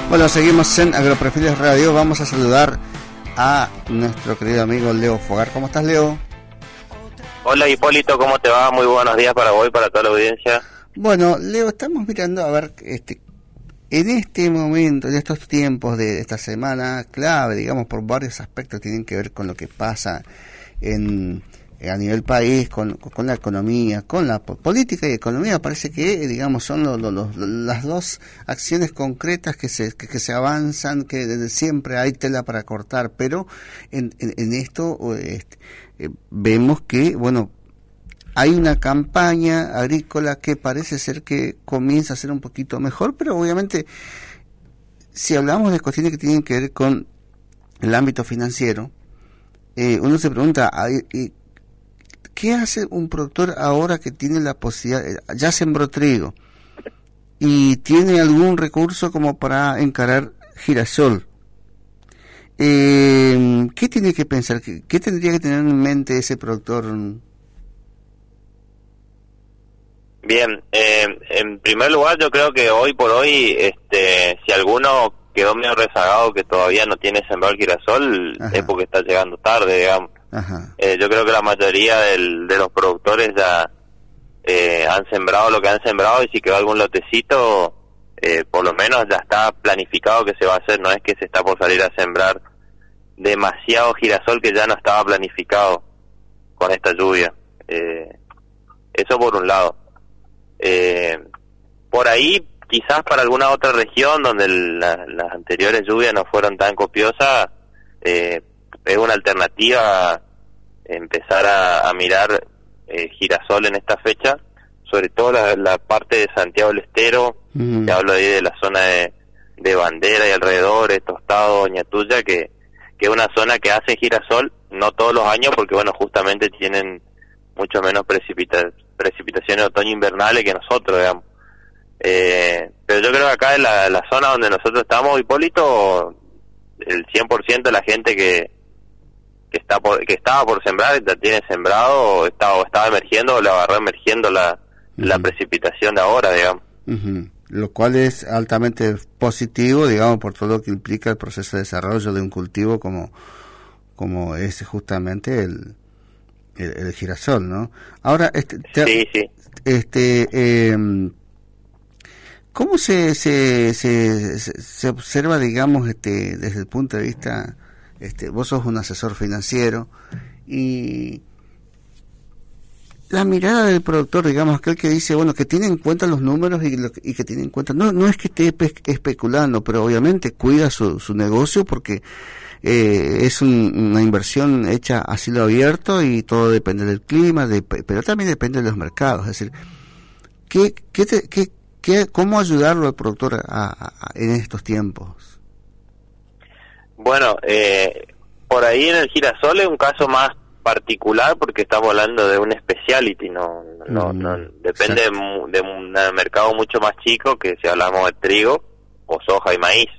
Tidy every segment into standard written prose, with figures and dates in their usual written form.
Bueno, seguimos en Agroperfiles Radio. Vamos a saludar a nuestro querido amigo Leo Fogar. ¿Cómo estás, Leo? Hola, Hipólito, ¿cómo te va? Muy buenos días para vos y para toda la audiencia. Bueno, Leo, estamos mirando a ver, en este momento, en estos tiempos de esta semana clave, digamos, por varios aspectos tienen que ver con lo que pasa a nivel país, con la economía, con la política y economía. Parece que, digamos, son las dos acciones concretas que se avanzan, que desde siempre hay tela para cortar, pero en esto vemos que, bueno, hay una campaña agrícola que parece ser que comienza a ser un poquito mejor, pero obviamente, si hablamos de cuestiones que tienen que ver con el ámbito financiero, uno se pregunta, ¿qué hace un productor ahora que tiene la posibilidad, ya sembró trigo y tiene algún recurso como para encarar girasol? ¿Qué tiene que pensar? ¿Qué tendría que tener en mente ese productor? Bien, en primer lugar yo creo que hoy por hoy, si alguno quedó medio rezagado que todavía no tiene sembrado el girasol, Ajá. es porque está llegando tarde, digamos. Yo creo que la mayoría de los productores ya han sembrado lo que han sembrado, y si quedó algún lotecito, por lo menos ya está planificado que se va a hacer, no es que se está por salir a sembrar demasiado girasol que ya no estaba planificado con esta lluvia. Eso por un lado. Por ahí, quizás para alguna otra región donde las anteriores lluvias no fueron tan copiosas, es una alternativa empezar a mirar girasol en esta fecha, sobre todo la parte de Santiago del Estero. Te hablo ahí de la zona de Bandera y alrededores, Tostado, Doña Tuya, que es una zona que hace girasol, no todos los años, porque bueno, justamente tienen mucho menos precipitaciones otoño-invernales que nosotros, digamos. Pero yo creo que acá en la zona donde nosotros estamos, Hipólito, el 100% de la gente que estaba por sembrar, ya tiene sembrado, o estaba emergiendo, o le agarró emergiendo la precipitación de ahora, digamos. Lo cual es altamente positivo, digamos, por todo lo que implica el proceso de desarrollo de un cultivo como es justamente el girasol, ¿no? Ahora, sí. ¿Cómo se observa, digamos, desde el punto de vista, vos sos un asesor financiero, y la mirada del productor, digamos, aquel que dice, bueno, que tiene en cuenta los números y que tiene en cuenta, no es que esté especulando, pero obviamente cuida su negocio, porque es una inversión hecha a cielo abierto y todo depende del clima, pero también depende de los mercados. Es decir, ¿cómo ayudarlo al productor en estos tiempos? Bueno, por ahí en el girasol es un caso más particular, porque estamos hablando de un specialty, no depende de un mercado mucho más chico que si hablamos de trigo o soja y maíz.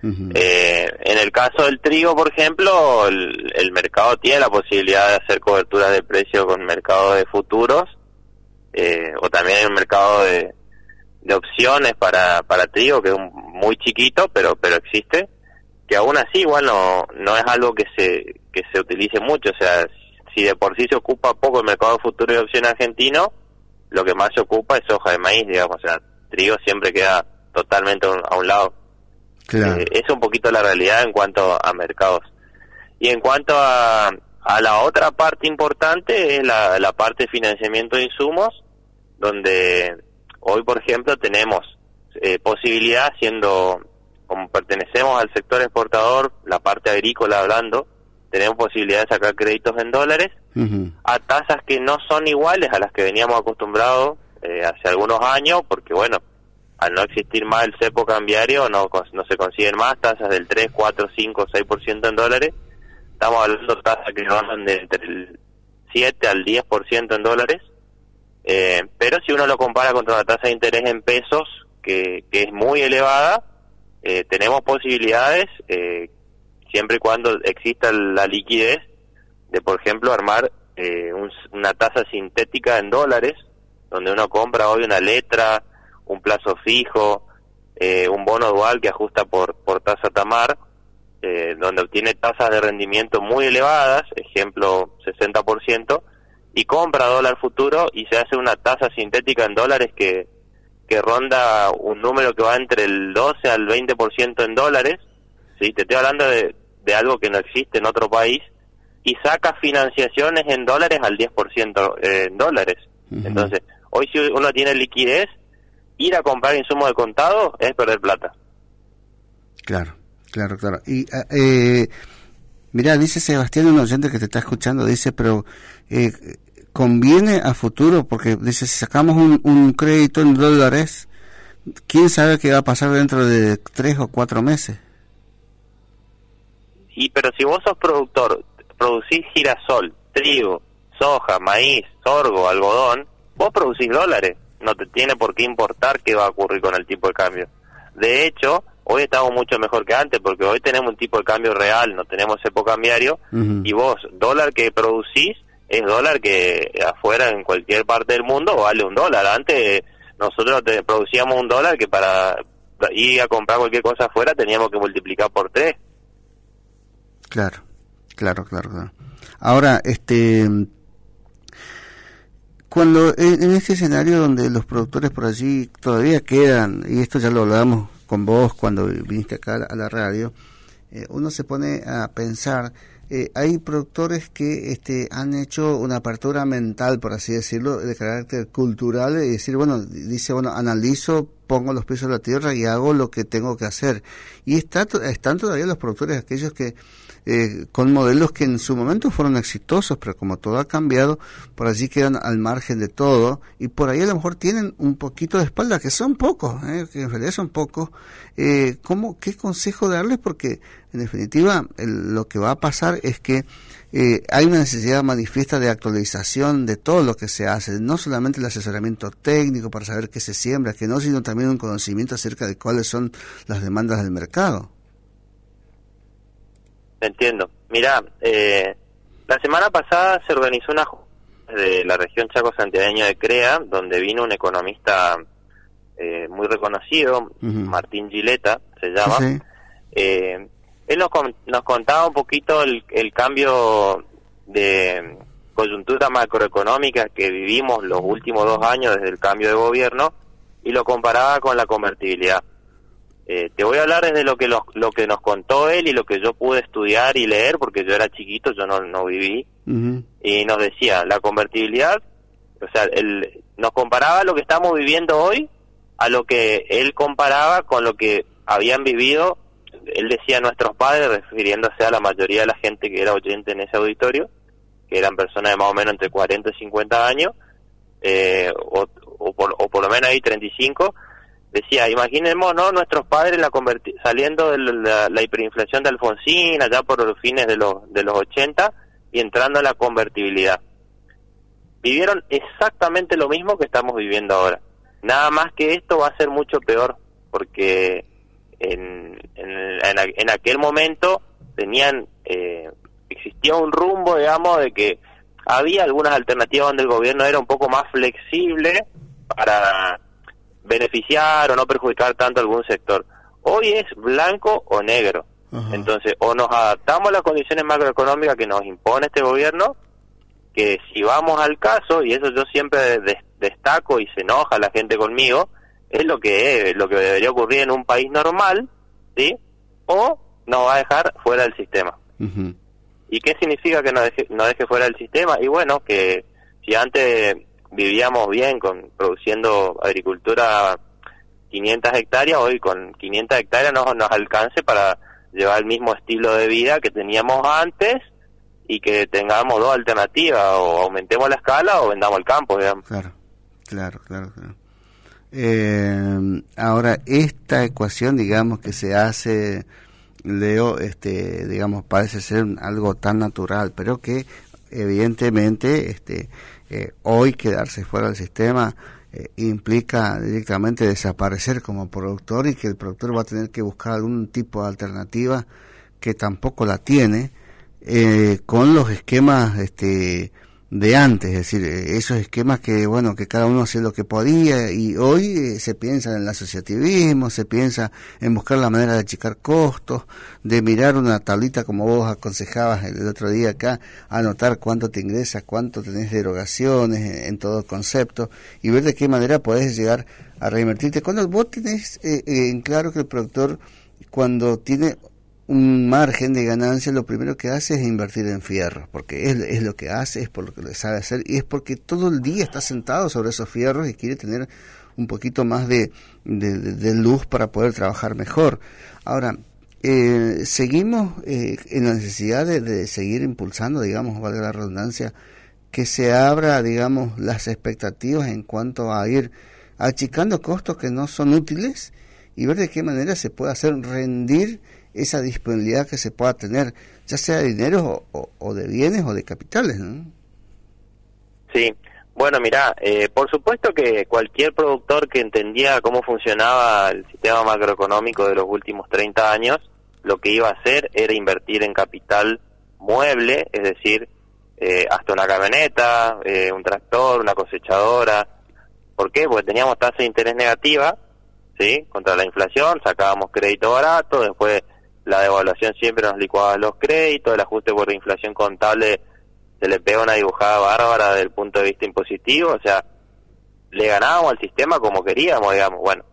En el caso del trigo, por ejemplo, el mercado tiene la posibilidad de hacer coberturas de precio con mercado de futuros, o también hay un mercado de opciones para trigo, que es muy chiquito, pero existe, que aún así igual no es algo que se utilice mucho. O sea, si de por sí se ocupa poco el mercado de futuro y de opción argentino, lo que más se ocupa es soja de maíz, digamos. O sea, trigo siempre queda totalmente a un lado. Claro. Es un poquito la realidad en cuanto a mercados. Y en cuanto a la otra parte importante, es la parte de financiamiento de insumos, donde hoy, por ejemplo, tenemos posibilidad, como pertenecemos al sector exportador, la parte agrícola hablando, tenemos posibilidad de sacar créditos en dólares a tasas que no son iguales a las que veníamos acostumbrados hace algunos años, porque bueno, al no existir más el cepo cambiario, no se consiguen más tasas del 3, 4, 5, 6% en dólares. Estamos hablando de tasas que van de entre el 7 al 10% en dólares. Pero si uno lo compara contra la tasa de interés en pesos, que es muy elevada, tenemos posibilidades, siempre y cuando exista la liquidez, de por ejemplo armar una tasa sintética en dólares, donde uno compra hoy una letra, un plazo fijo, un bono dual que ajusta por tasa Tamar, donde obtiene tasas de rendimiento muy elevadas, ejemplo 60%, y compra dólar futuro y se hace una tasa sintética en dólares que ronda un número que va entre el 12 al 20% en dólares, ¿sí? Te estoy hablando de algo que no existe en otro país, y saca financiaciones en dólares al 10% en dólares. Uh-huh. Entonces, hoy si uno tiene liquidez, ir a comprar insumos de contado es perder plata. Claro. Y mirá, dice Sebastián, un oyente que te está escuchando, dice, pero conviene a futuro, porque dice, si sacamos un crédito en dólares, ¿quién sabe qué va a pasar dentro de 3 o 4 meses? Y pero si vos sos productor, producís girasol, trigo, soja, maíz, sorgo, algodón, vos producís dólares, no te tiene por qué importar qué va a ocurrir con el tipo de cambio. De hecho, hoy estamos mucho mejor que antes, porque hoy tenemos un tipo de cambio real, no tenemos cepo cambiario, uh-huh. Y vos, dólar que producís, es dólar que afuera en cualquier parte del mundo vale $1. Antes nosotros producíamos $1 que para ir a comprar cualquier cosa afuera teníamos que multiplicar por 3. Claro. Ahora, cuando en este escenario donde los productores por allí todavía quedan, y esto ya lo hablamos con vos cuando viniste acá a la radio, uno se pone a pensar, hay productores que han hecho una apertura mental, por así decirlo, de carácter cultural, y decir, analizo, pongo los pies en la tierra y hago lo que tengo que hacer. Y están todavía los productores aquellos que con modelos que en su momento fueron exitosos, pero como todo ha cambiado, por allí quedan al margen de todo, y por ahí a lo mejor tienen un poquito de espalda, que son pocos, que en realidad son pocos. ¿Qué consejo darles? Porque en definitiva lo que va a pasar es que hay una necesidad manifiesta de actualización de todo lo que se hace, no solamente el asesoramiento técnico para saber qué se siembra, que no, sino también un conocimiento acerca de cuáles son las demandas del mercado. Entiendo. Mirá, la semana pasada se organizó una de la región Chaco Santiagueño de CREA, donde vino un economista muy reconocido, uh-huh. Martín Gileta se llama. Sí. Él nos contaba un poquito el cambio de coyuntura macroeconómica que vivimos los últimos 2 años desde el cambio de gobierno, y lo comparaba con la convertibilidad. Te voy a hablar desde lo que nos contó él y lo que yo pude estudiar y leer, porque yo era chiquito, yo no viví, uh-huh. Y nos decía, la convertibilidad, o sea, nos comparaba lo que estamos viviendo hoy a lo que él comparaba con lo que habían vivido, él decía nuestros padres, refiriéndose a la mayoría de la gente que era oyente en ese auditorio, que eran personas de más o menos entre 40 y 50 años, o por lo menos ahí 35. Decía, imaginemos, ¿no?, nuestros padres saliendo de la hiperinflación de Alfonsín, allá por los fines de los 80, y entrando a la convertibilidad. Vivieron exactamente lo mismo que estamos viviendo ahora. Nada más que esto va a ser mucho peor, porque en aquel momento existía un rumbo, digamos, de que había algunas alternativas donde el gobierno era un poco más flexible para beneficiar o no perjudicar tanto a algún sector. Hoy es blanco o negro. Uh-huh. Entonces, o nos adaptamos a las condiciones macroeconómicas que nos impone este gobierno, que si vamos al caso, y eso yo siempre destaco y se enoja la gente conmigo, es lo que debería ocurrir en un país normal, ¿sí? O nos va a dejar fuera del sistema. Uh-huh. ¿Y qué significa que nos deje fuera del sistema? Y bueno, que si antes vivíamos bien produciendo agricultura 500 hectáreas, hoy con 500 hectáreas nos alcance para llevar el mismo estilo de vida que teníamos antes, y que tengamos 2 alternativas, o aumentemos la escala o vendamos el campo, digamos. Claro. Ahora, esta ecuación, digamos, que se hace, Leo, digamos, parece ser algo tan natural, pero que evidentemente hoy quedarse fuera del sistema implica directamente desaparecer como productor, y que el productor va a tener que buscar algún tipo de alternativa que tampoco la tiene, con los esquemas de antes, es decir, esos esquemas que, bueno, que cada uno hacía lo que podía, y hoy se piensa en el asociativismo, se piensa en buscar la manera de achicar costos, de mirar una tablita como vos aconsejabas el otro día acá, anotar cuánto te ingresa, cuánto tenés de erogaciones en todo concepto, y ver de qué manera podés llegar a reinvertirte. Cuando vos tenés en claro que el productor, cuando tiene un margen de ganancia, lo primero que hace es invertir en fierros, porque es lo que hace, es por lo que le sabe hacer, y es porque todo el día está sentado sobre esos fierros y quiere tener un poquito más de luz para poder trabajar mejor. Ahora, seguimos en la necesidad de seguir impulsando, digamos, valga la redundancia, que se abra, digamos, las expectativas en cuanto a ir achicando costos que no son útiles y ver de qué manera se puede hacer rendir esa disponibilidad que se pueda tener, ya sea de dinero o de bienes o de capitales, ¿no? Sí, bueno, mirá, por supuesto que cualquier productor que entendía cómo funcionaba el sistema macroeconómico de los últimos 30 años, lo que iba a hacer era invertir en capital mueble, es decir, hasta una camioneta, un tractor, una cosechadora. ¿Por qué? Porque teníamos tasa de interés negativa, ¿sí?, contra la inflación, sacábamos crédito barato, después la devaluación siempre nos licuaba los créditos, el ajuste por inflación contable se le pega una dibujada bárbara desde el punto de vista impositivo, o sea, le ganábamos al sistema como queríamos, digamos. Bueno,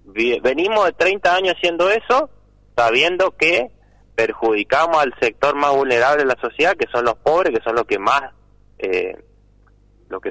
venimos de 30 años haciendo eso, sabiendo que perjudicamos al sector más vulnerable de la sociedad, que son los pobres, que son los que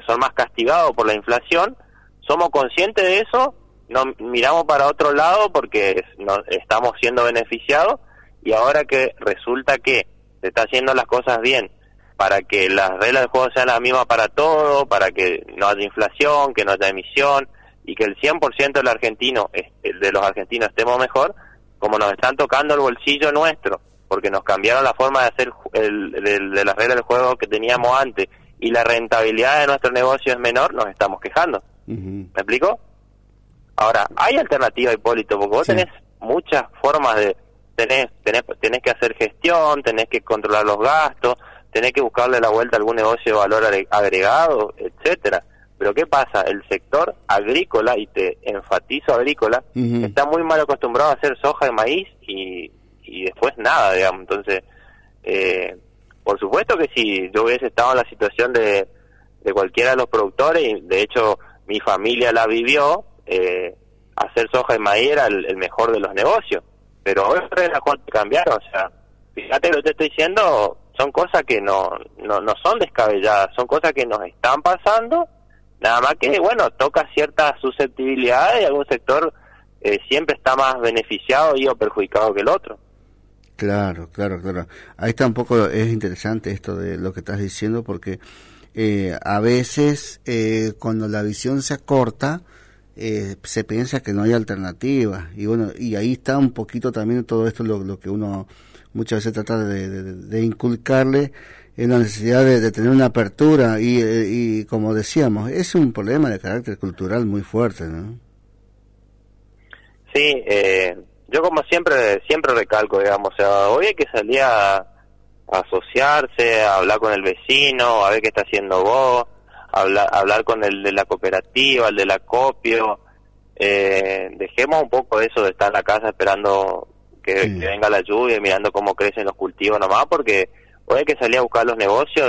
son más castigados por la inflación. Somos conscientes de eso, no miramos para otro lado porque no estamos siendo beneficiados, y ahora que resulta que se está haciendo las cosas bien para que las reglas del juego sean las mismas para todo, para que no haya inflación, que no haya emisión y que el 100% de los argentinos estemos mejor, como nos están tocando el bolsillo nuestro, porque nos cambiaron la forma de hacer de las reglas del juego que teníamos antes y la rentabilidad de nuestro negocio es menor, nos estamos quejando. ¿Me explico? Ahora, hay alternativa, Hipólito, porque vos tenés muchas formas de... Tenés que hacer gestión, tenés que controlar los gastos, tenés que buscarle la vuelta a algún negocio de valor agregado, etcétera. Pero ¿qué pasa? El sector agrícola, y te enfatizo agrícola, está muy mal acostumbrado a hacer soja y maíz y después nada, digamos. Entonces, por supuesto que si yo hubiese estado en la situación de cualquiera de los productores, y de hecho mi familia la vivió, hacer soja y maíz era el mejor de los negocios. Pero hoy las cosas cambiaron, o sea, fíjate lo que te estoy diciendo, son cosas que no son descabelladas, son cosas que nos están pasando, nada más que, bueno, toca ciertas susceptibilidades y algún sector siempre está más beneficiado y o perjudicado que el otro. Claro. Ahí está un poco, es interesante esto de lo que estás diciendo, porque a veces cuando la visión se acorta, se piensa que no hay alternativa, y bueno, y ahí está un poquito también todo esto lo que uno muchas veces trata de inculcarle, en la necesidad de tener una apertura, y como decíamos, es un problema de carácter cultural muy fuerte, ¿no? Sí, yo como siempre recalco, digamos, o sea, hoy hay que salir a asociarse, a hablar con el vecino, a ver qué está haciendo vos, hablar con el de la cooperativa, el del acopio. Dejemos un poco eso de estar en la casa esperando que venga la lluvia y mirando cómo crecen los cultivos nomás, porque hoy hay que salir a buscar los negocios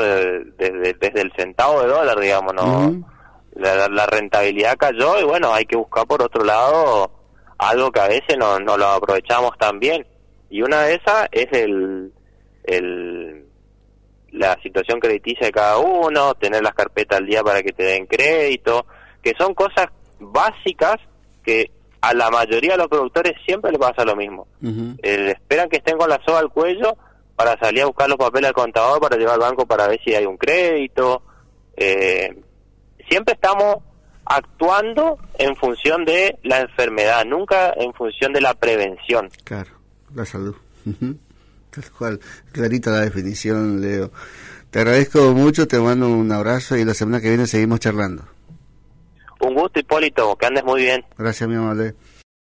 desde el centavo de dólar, digamos, ¿no? La rentabilidad cayó y bueno, hay que buscar por otro lado algo que a veces no lo aprovechamos tan bien, y una de esas es la situación crediticia de cada uno, tener las carpetas al día para que te den crédito, que son cosas básicas que a la mayoría de los productores siempre les pasa lo mismo. Esperan que estén con la soga al cuello para salir a buscar los papeles al contador para llevar al banco para ver si hay un crédito. Siempre estamos actuando en función de la enfermedad, nunca en función de la prevención. Claro, la salud. Tal cual, clarita la definición, Leo. Te agradezco mucho, te mando un abrazo y la semana que viene seguimos charlando. Un gusto, Hipólito, que andes muy bien. Gracias, mi amable.